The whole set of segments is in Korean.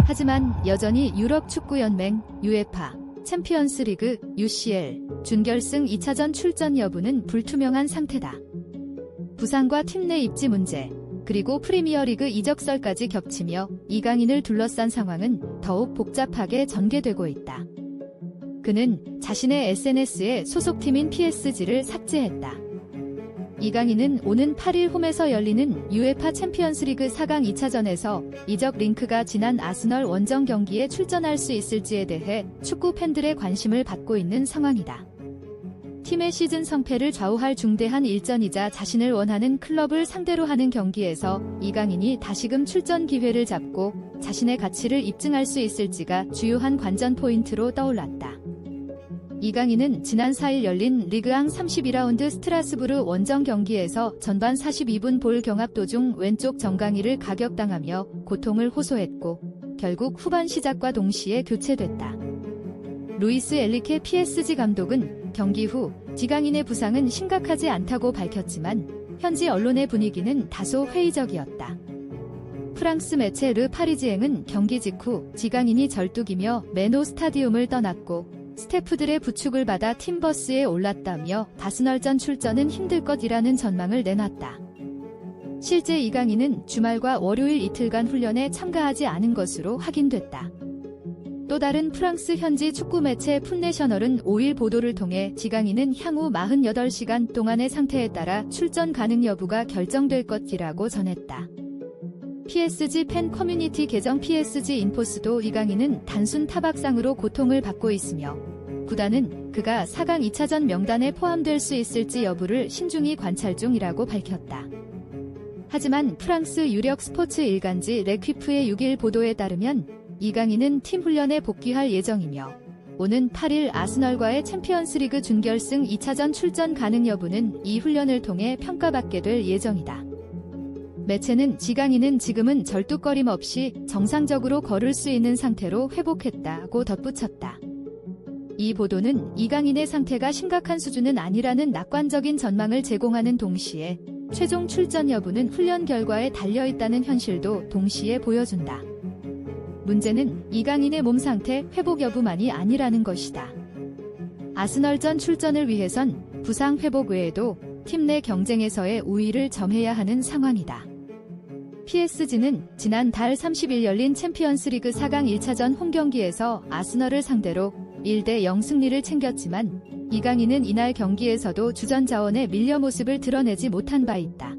하지만 여전히 유럽축구연맹, UEFA, 챔피언스리그, UCL, 준결승 2차전 출전 여부는 불투명한 상태다. 부상과 팀 내 입지 문제, 그리고 프리미어리그 이적설까지 겹치며 이강인을 둘러싼 상황은 더욱 복잡하게 전개되고 있다. 그는 자신의 SNS에 소속팀인 PSG를 삭제했다. 이강인은 오는 8일 홈에서 열리는 UEFA 챔피언스리그 4강 2차전에서 이적 링크가 지난 아스널 원정 경기에 출전할 수 있을지에 대해 축구 팬들의 관심을 받고 있는 상황이다. 팀의 시즌 성패를 좌우할 중대한 일전이자 자신을 원하는 클럽을 상대로 하는 경기에서 이강인이 다시금 출전 기회를 잡고 자신의 가치를 입증할 수 있을지가 주요한 관전 포인트로 떠올랐다. 이강인은 지난 4일 열린 리그앙 32라운드 스트라스부르 원정 경기에서 전반 42분 볼 경합 도중 왼쪽 정강이를 가격당하며 고통을 호소했고 결국 후반 시작과 동시에 교체됐다. 루이스 엘리케 PSG 감독은 경기 후 이강인의 부상은 심각하지 않다고 밝혔지만 현지 언론의 분위기는 다소 회의적이었다. 프랑스 매체 르 파리지앵은 경기 직후 이강인이 절뚝이며 메노 스타디움을 떠났고 스태프들의 부축을 받아 팀버스에 올랐다며 아스널전 출전은 힘들 것이라는 전망을 내놨다. 실제 이강인은 주말과 월요일 이틀간 훈련에 참가하지 않은 것으로 확인됐다. 또 다른 프랑스 현지 축구 매체 풋내셔널은 5일 보도를 통해 이강인은 향후 48시간 동안의 상태에 따라 출전 가능 여부가 결정될 것이라고 전했다. PSG 팬 커뮤니티 계정 PSG 인포스도 이강인은 단순 타박상으로 고통을 받고 있으며 구단은 그가 4강 2차전 명단에 포함될 수 있을지 여부를 신중히 관찰 중이라고 밝혔다. 하지만 프랑스 유력 스포츠 일간지 레퀴프의 6일 보도에 따르면 이강인은 팀 훈련에 복귀할 예정이며 오는 8일 아스널과의 챔피언스리그 준결승 2차전 출전 가능 여부는 이 훈련을 통해 평가받게 될 예정이다. 매체는 이강인은 지금은 절뚝거림 없이 정상적으로 걸을 수 있는 상태로 회복했다고 덧붙였다. 이 보도는 이강인의 상태가 심각한 수준은 아니라는 낙관적인 전망을 제공하는 동시에 최종 출전 여부는 훈련 결과에 달려있다는 현실도 동시에 보여준다. 문제는 이강인의 몸 상태 회복 여부만이 아니라는 것이다. 아스널전 출전을 위해선 부상 회복 외에도 팀 내 경쟁에서의 우위를 점해야 하는 상황이다. PSG는 지난달 30일 열린 챔피언스리그 4강 1차전 홈경기에서 아스널을 상대로 1대0 승리를 챙겼지만 이강인은 이날 경기에서도 주전 자원에 밀려 모습을 드러내지 못한 바 있다.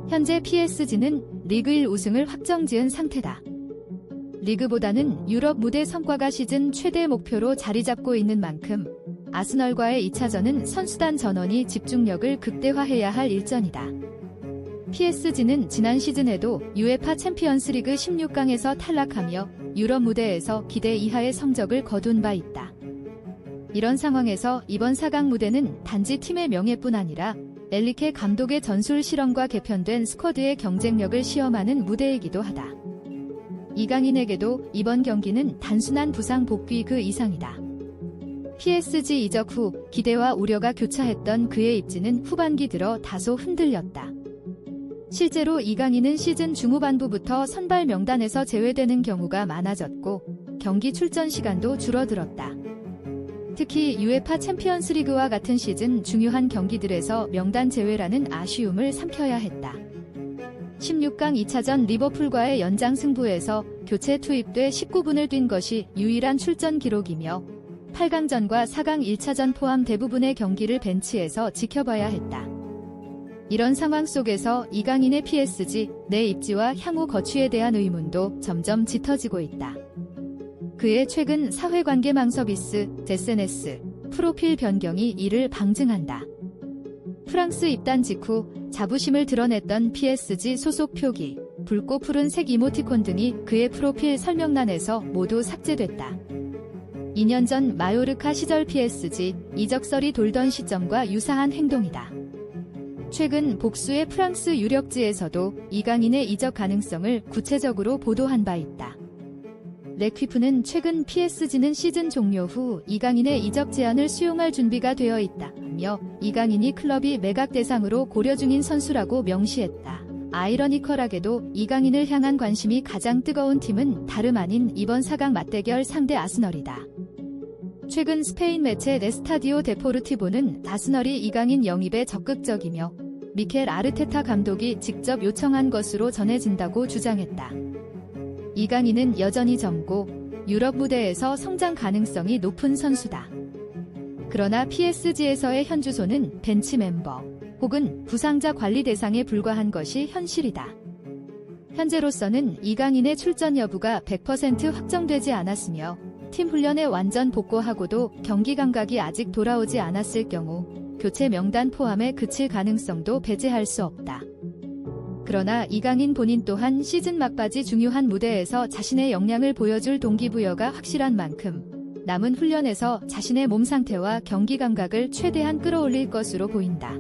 현재 PSG는 리그 1 우승을 확정지은 상태다. 리그보다는 유럽 무대 성과가 시즌 최대 목표로 자리 잡고 있는 만큼 아스널과의 2차전은 선수단 전원이 집중력을 극대화해야 할 일전이다. PSG는 지난 시즌에도 UEFA 챔피언스리그 16강에서 탈락하며 유럽 무대에서 기대 이하의 성적을 거둔 바 있다. 이런 상황에서 이번 4강 무대는 단지 팀의 명예뿐 아니라 엘리케 감독의 전술 실험과 개편된 스쿼드의 경쟁력을 시험하는 무대이기도 하다. 이강인에게도 이번 경기는 단순한 부상 복귀 그 이상이다. PSG 이적 후 기대와 우려가 교차했던 그의 입지는 후반기 들어 다소 흔들렸다. 실제로 이강인은 시즌 중후반부부터 선발 명단에서 제외되는 경우가 많아졌고 경기 출전 시간도 줄어들었다. 특히 UEFA 챔피언스리그와 같은 시즌 중요한 경기들에서 명단 제외라는 아쉬움을 삼켜야 했다. 16강 2차전 리버풀과의 연장 승부에서 교체 투입돼 19분을 뛴 것이 유일한 출전 기록이며 8강전과 4강 1차전 포함 대부분의 경기를 벤치에서 지켜봐야 했다. 이런 상황 속에서 이강인의 PSG 내 입지와 향후 거취에 대한 의문도 점점 짙어지고 있다. 그의 최근 사회관계망 서비스 SNS 프로필 변경이 이를 방증한다. 프랑스 입단 직후 자부심을 드러냈던 PSG 소속 표기, 붉고 푸른색 이모티콘 등이 그의 프로필 설명란에서 모두 삭제됐다. 2년 전 마요르카 시절 PSG 이적설이 돌던 시점과 유사한 행동이다. 최근 복수의 프랑스 유력지에서도 이강인의 이적 가능성을 구체적으로 보도한 바 있다. 레퀴프는 최근 PSG는 시즌 종료 후 이강인의 이적 제안을 수용할 준비가 되어 있다며 이강인이 클럽이 매각 대상으로 고려 중인 선수라고 명시했다. 아이러니컬하게도 이강인을 향한 관심이 가장 뜨거운 팀은 다름 아닌 이번 4강 맞대결 상대 아스널이다. 최근 스페인 매체 네스타디오 데포르티보는 아스널이 이강인 영입에 적극적이며 미켈 아르테타 감독이 직접 요청한 것으로 전해진다고 주장했다. 이강인은 여전히 젊고 유럽 무대에서 성장 가능성이 높은 선수다. 그러나 PSG에서의 현 주소는 벤치 멤버 혹은 부상자 관리 대상에 불과한 것이 현실이다. 현재로서는 이강인의 출전 여부가 100% 확정되지 않았으며 팀 훈련에 완전 복구하고도 경기 감각이 아직 돌아오지 않았을 경우 교체 명단 포함에 그칠 가능성도 배제할 수 없다. 그러나 이강인 본인 또한 시즌 막바지 중요한 무대에서 자신의 역량을 보여줄 동기부여가 확실한 만큼 남은 훈련에서 자신의 몸 상태와 경기 감각을 최대한 끌어올릴 것으로 보인다.